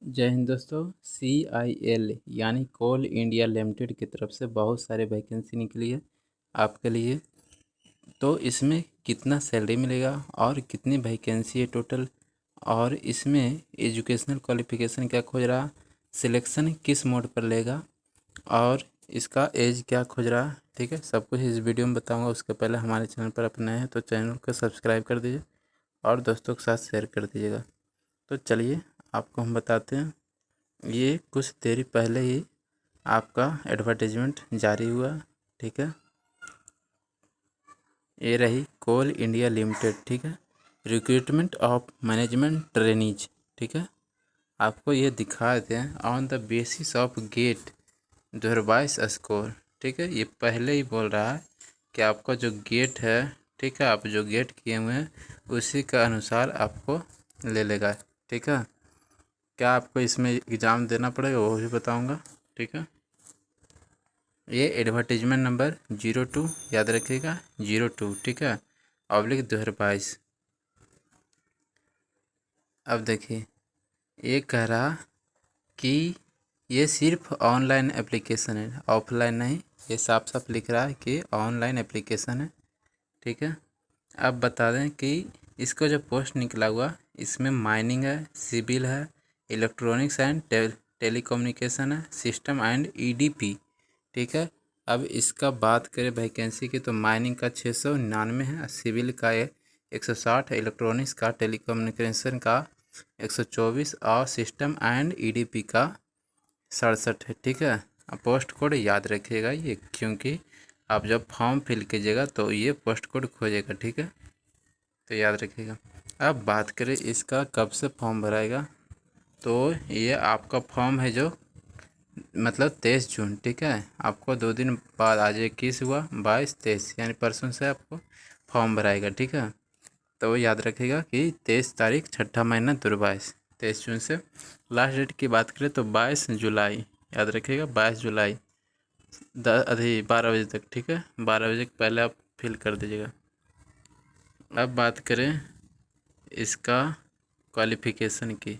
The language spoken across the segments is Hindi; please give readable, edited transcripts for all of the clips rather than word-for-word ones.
जय हिंद दोस्तों। CIL यानी कोल इंडिया लिमिटेड की तरफ से बहुत सारे वैकेंसी निकली है आपके लिए। तो इसमें कितना सैलरी मिलेगा और कितनी वैकेंसी है टोटल, और इसमें एजुकेशनल क्वालिफिकेशन क्या खोज रहा, सिलेक्शन किस मोड पर लेगा, और इसका एज क्या खोज रहा। ठीक है, सब कुछ इस वीडियो में बताऊंगा। उसके पहले हमारे चैनल पर आप नए हैं तो चैनल को सब्सक्राइब कर दीजिए और दोस्तों के साथ शेयर कर दीजिएगा। तो चलिए आपको हम बताते हैं। ये कुछ देरी पहले ही आपका एडवर्टाइजमेंट जारी हुआ। ठीक है, ये रही कोल इंडिया लिमिटेड। ठीक है, रिक्रूटमेंट ऑफ मैनेजमेंट ट्रेनीज। ठीक है, आपको ये दिखा देते हैं on the basis of GATE 2022 score. ठीक है, ये पहले ही बोल रहा है कि आपका जो गेट है, ठीक है, आप जो गेट किए हुए हैं उसी के अनुसार आपको ले लेगा। ठीक है, क्या आपको इसमें एग्ज़ाम देना पड़ेगा वो भी बताऊंगा। ठीक है, ये एडवर्टीजमेंट नंबर 02 याद रखिएगा, 02। ठीक है, /2022। अब देखिए, ये कह रहा कि ये सिर्फ ऑनलाइन एप्लीकेशन है, ऑफलाइन नहीं। ये साफ साफ लिख रहा है कि ऑनलाइन एप्लीकेशन है। ठीक है, अब बता दें कि इसको जो पोस्ट निकला हुआ, इसमें माइनिंग है, सिविल है, इलेक्ट्रॉनिक्स एंड टेलीकम्युनिकेशन है, सिस्टम एंड EDP। ठीक है, अब इसका बात करें वैकेंसी की तो माइनिंग का 699 है, सिविल का 160 है, इलेक्ट्रॉनिक्स का टेलीकम्युनिकेशन का 124 और सिस्टम एंड EDP का 67 है। ठीक है, अब पोस्ट कोड याद रखिएगा ये, क्योंकि आप जब फॉर्म फिल कीजिएगा तो ये पोस्ट कोड खोजेगा। ठीक है, तो याद रखिएगा। अब बात करें इसका कब से फॉर्म भराएगा, तो ये आपका फॉर्म है जो मतलब 23 जून। ठीक है, आपको 2 दिन बाद, आज 21 हुआ, 22 23 यानी परसों से आपको फॉर्म भराएगा। ठीक है, तो याद रखिएगा कि 23 तारीख 6ठा महीना 2022, 23 जून से। लास्ट डेट की बात करें तो 22 जुलाई, याद रखिएगा 22 जुलाई 12 बजे तक। ठीक है, 12 बजे के पहले आप फिल कर दीजिएगा। अब बात करें इसका क्वालिफ़िकेशन की,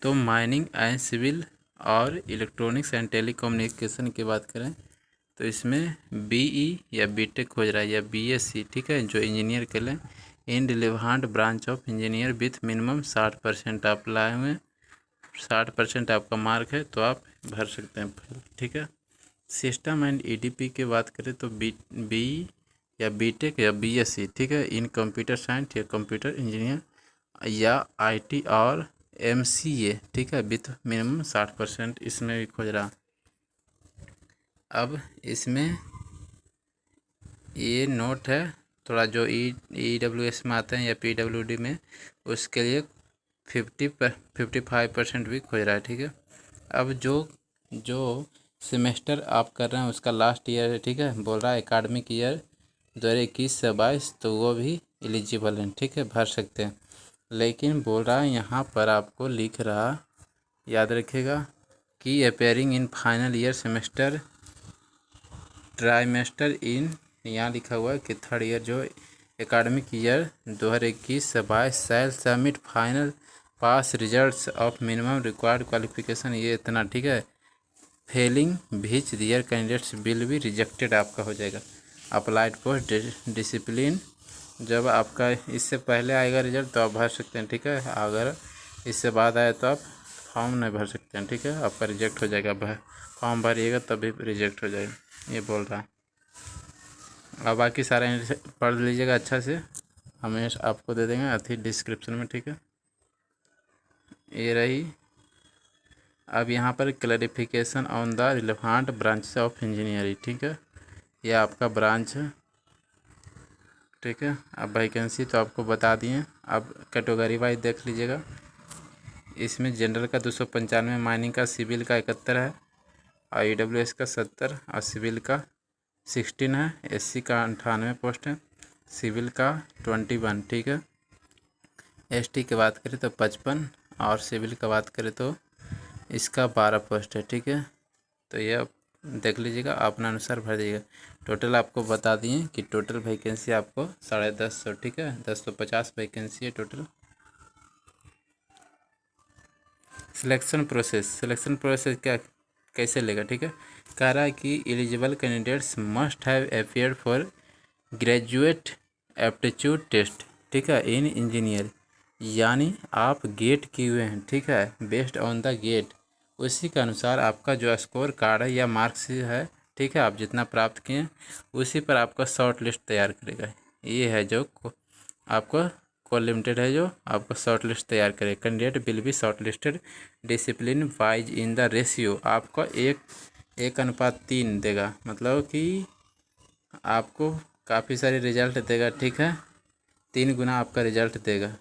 तो माइनिंग एंड सिविल और इलेक्ट्रॉनिक्स एंड टेलीकम्युनिकेशन की बात करें तो इसमें BE या BTech हो रहा है या BSc। ठीक है, जो इंजीनियर के लिए इन relevant branch of engineer with minimum 60% आप लाए हुए हैं, 60% आपका मार्क है तो आप भर सकते हैं। ठीक है, सिस्टम एंड EDP की बात करें तो BE या BTech या BSc। ठीक है, इन कंप्यूटर साइंस या कंप्यूटर इंजीनियर या IT और MCA। ठीक है, विथ मिनिमम 60% इसमें भी खोज रहा। अब इसमें ये नोट है थोड़ा, जो EWS में आते हैं या PWD में, उसके लिए 55% भी खोज रहा है। ठीक है, अब जो सेमेस्टर आप कर रहे हैं उसका लास्ट ईयर है। ठीक है, बोल रहा है एकेडमिक ईयर 2021 से 22, तो वो भी एलिजिबल हैं। ठीक है, भर सकते हैं, लेकिन बोल रहा है यहाँ पर आपको लिख रहा, याद रखिएगा कि appearing in final year semester trimester in, यहाँ लिखा हुआ है कि थर्ड ईयर जो एकेडमिक ईयर 2021 से 22 shall submit final pass results of minimum required qualification, ये इतना। ठीक है, failing which their candidates will be rejected आपका हो जाएगा। अप्लाइड पोस्ट डिसिप्लिन, जब आपका इससे पहले आएगा रिजल्ट तो आप भर सकते हैं। ठीक है, अगर इससे बाद आए तो आप फॉर्म नहीं भर सकते हैं। ठीक है, आपका रिजेक्ट हो जाएगा, फॉर्म भरिएगा तभी रिजेक्ट हो जाएगा, ये बोल रहा है। अब बाकी सारा पढ़ लीजिएगा अच्छा से, हमें आपको दे देंगे अथी डिस्क्रिप्शन में। ठीक है, ये रही। अब यहाँ पर clarification on the relevant branch of engineering. ठीक है, ये आपका ब्रांच है। ठीक है, अब वैकेंसी तो आपको बता दिए। अब कैटेगरी वाइज देख लीजिएगा, इसमें जनरल का 295, माइनिंग का सिविल का 71 है, और EWS का 70 और सिविल का 16 है, SC का 98 पोस्ट है, सिविल का 21। ठीक है, ST की बात करें तो 55 और सिविल का बात करें तो इसका 12 पोस्ट है। ठीक है, तो ये आप देख लीजिएगा, अपना अनुसार भर दीजिएगा। टोटल आपको बता दिए कि टोटल वैकेंसी आपको 1050। ठीक है, 1050 वैकेंसी है टोटल। सिलेक्शन प्रोसेस क्या कैसे लेगा, ठीक है। कह रहा है कि eligible candidates must have appeared for graduate aptitude test, ठीक है, इन इंजीनियर, यानी आप गेट किए हुए हैं, ठीक है, बेस्ड ऑन द गेट, उसी के अनुसार आपका जो स्कोर कार्ड है या मार्क्स है, ठीक है, आप जितना प्राप्त किए हैं उसी पर आपका शॉर्ट लिस्ट तैयार करेगा। ये है जो आपका कॉल लिमिटेड है जो आपका शॉर्ट लिस्ट तैयार करेगा। Candidate will be short listed discipline wise in the ratio, आपका 1:3 देगा, मतलब कि आपको काफ़ी सारे रिजल्ट देगा, ठीक है, 3 गुना आपका रिजल्ट देगा।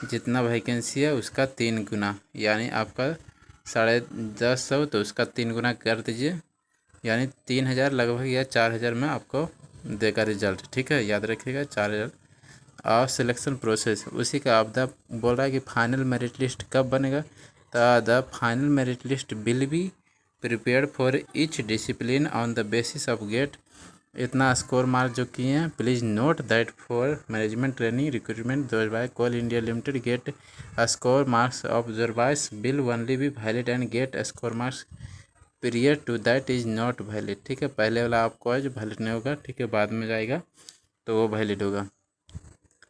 जितना वैकेंसी है उसका 3 गुना, यानी आपका 1050 तो उसका 3 गुना कर दीजिए, यानी 3000 लगभग या 4000 में आपको देगा रिजल्ट, ठीक है, याद रखिएगा 4000। और सिलेक्शन प्रोसेस उसी का आप बोल रहा है कि फाइनल मेरिट लिस्ट कब बनेगा, तो the final merit list will be prepared for each discipline on the basis of GATE, इतना स्कोर मार्क जो किए हैं। Please note that for management training recruitment by Coal India Limited GATE score marks of जरवाइस will only be valid and GATE score marks period to that is not valid, ठीक है, पहले वाला आपको है जो वैलिड नहीं होगा, ठीक है, बाद में जाएगा तो वो वैलिड होगा।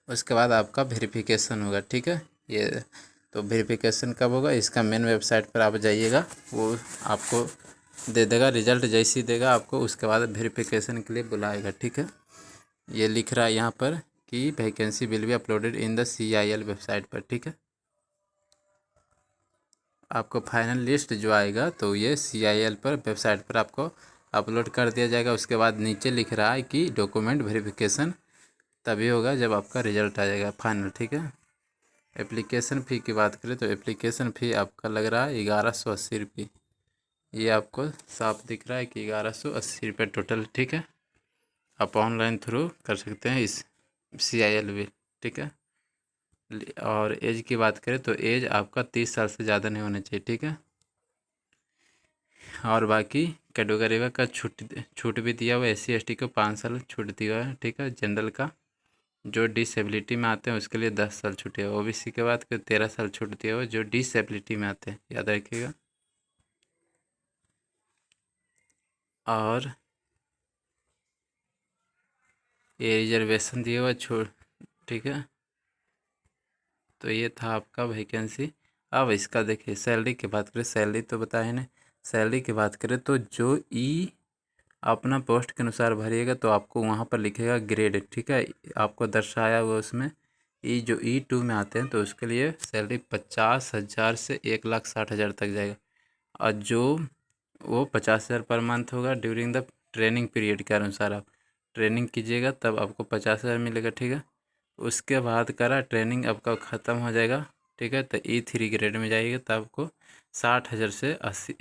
उसके बाद आपका वेरिफिकेशन होगा, ठीक है। ये तो वेरिफिकेशन कब होगा, इसका मेन वेबसाइट पर आप जाइएगा, वो आपको दे देगा रिजल्ट, जैसे ही देगा आपको उसके बाद वेरिफिकेशन के लिए बुलाएगा, ठीक है। ये लिख रहा है यहाँ पर कि vacancy will be uploaded in the CIL website पर, ठीक है। आपको फाइनल लिस्ट जो आएगा तो ये CIL पर वेबसाइट पर आपको अपलोड कर दिया जाएगा। उसके बाद नीचे लिख रहा है कि डॉक्यूमेंट वेरिफिकेशन तभी होगा जब आपका रिजल्ट आ जाएगा फाइनल, ठीक है। एप्लीकेशन फ़ी की बात करें तो एप्लीकेशन फ़ी आपका लग रहा है 1180 रुपये, ये आपको साफ दिख रहा है कि 1180 रुपये टोटल, ठीक है। आप ऑनलाइन थ्रू कर सकते हैं इस CIL भी, ठीक है। और एज की बात करें तो एज आपका 30 साल से ज़्यादा नहीं होना चाहिए, ठीक है। और बाकी कैटेगरी का छूट भी दिया हुआ है। SC ST को 5 साल छूट दिया है, ठीक है। जनरल का जो डिसेबिलिटी में आते हैं उसके लिए 10 साल छूट है। OBC के बाद 13 साल छूट दिया हुआ है जो डिसेबिलिटी में आते हैं, याद रखिएगा। और ये रिजर्वेशन दिया हुआ छूट, ठीक है। तो ये था आपका वैकेंसी। अब इसका देखिए सैलरी की बात करें, सैलरी तो बताए ना, सैलरी की बात करें तो जो अपना पोस्ट के अनुसार भरिएगा तो आपको वहाँ पर लिखेगा ग्रेड, ठीक है, आपको दर्शाया हुआ उसमें। जो E2 में आते हैं तो उसके लिए सैलरी 50,000 से 1,60,000 तक जाएगा, और जो वो 50,000 पर मंथ होगा ड्यूरिंग द ट्रेनिंग पीरियड के अनुसार। आप ट्रेनिंग कीजिएगा तब आपको 50,000 मिलेगा, ठीक है। उसके बाद करा ट्रेनिंग आपका ख़त्म हो जाएगा, ठीक है, तो E3 ग्रेड में जाइएगा तब आपको 60,000 से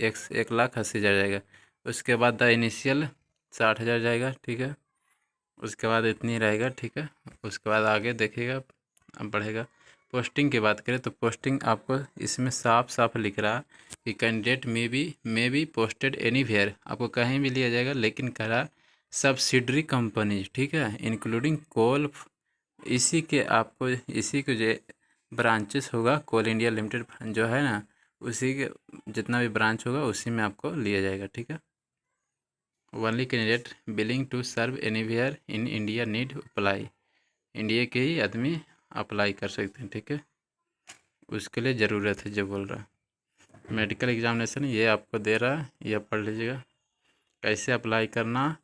1,80,000 जाएगा। उसके बाद द इनिशियल 60,000 जाएगा, ठीक है। उसके बाद इतनी रहेगा, ठीक है। उसके बाद आगे देखिएगा अब बढ़ेगा। पोस्टिंग की बात करें तो पोस्टिंग आपको इसमें साफ साफ लिख रहा है कि candidate may be posted anywhere, आपको कहीं भी लिया जाएगा, लेकिन कह रहा सब्सिडरी कंपनीज, ठीक है, इंक्लूडिंग कोल, इसी के आपको इसी के जो ब्रांचेस होगा कोल इंडिया लिमिटेड जो है ना, उसी के जितना भी ब्रांच होगा उसी में आपको लिया जाएगा, ठीक है। Only candidate willing to serve anywhere in India need apply, India के ही आदमी अप्लाई कर सकते हैं, ठीक है, उसके लिए ज़रूरत है जो बोल रहा है। मेडिकल एग्जामिनेशन ये आपको दे रहा है, ये पढ़ लीजिएगा। कैसे अप्लाई करना,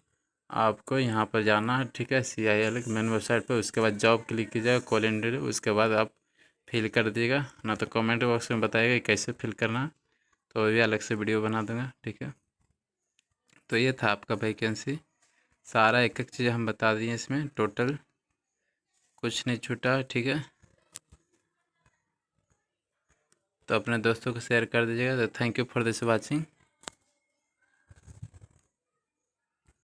आपको यहाँ पर जाना है, ठीक है, CIL मेन वेबसाइट पर। उसके बाद जॉब क्लिक कीजिएगा कोल इंडिया, उसके बाद आप फिल कर दीजिएगा ना, तो कमेंट बॉक्स में बताइएगा कैसे फिल करना, तो भी अलग से वीडियो बना दूँगा, ठीक है। तो ये था आपका वैकेंसी, सारा एक एक चीज़ हम बता दिए, इसमें टोटल कुछ नहीं छूटा, ठीक है। तो अपने दोस्तों को शेयर कर दीजिएगा। तो thank you for this watching.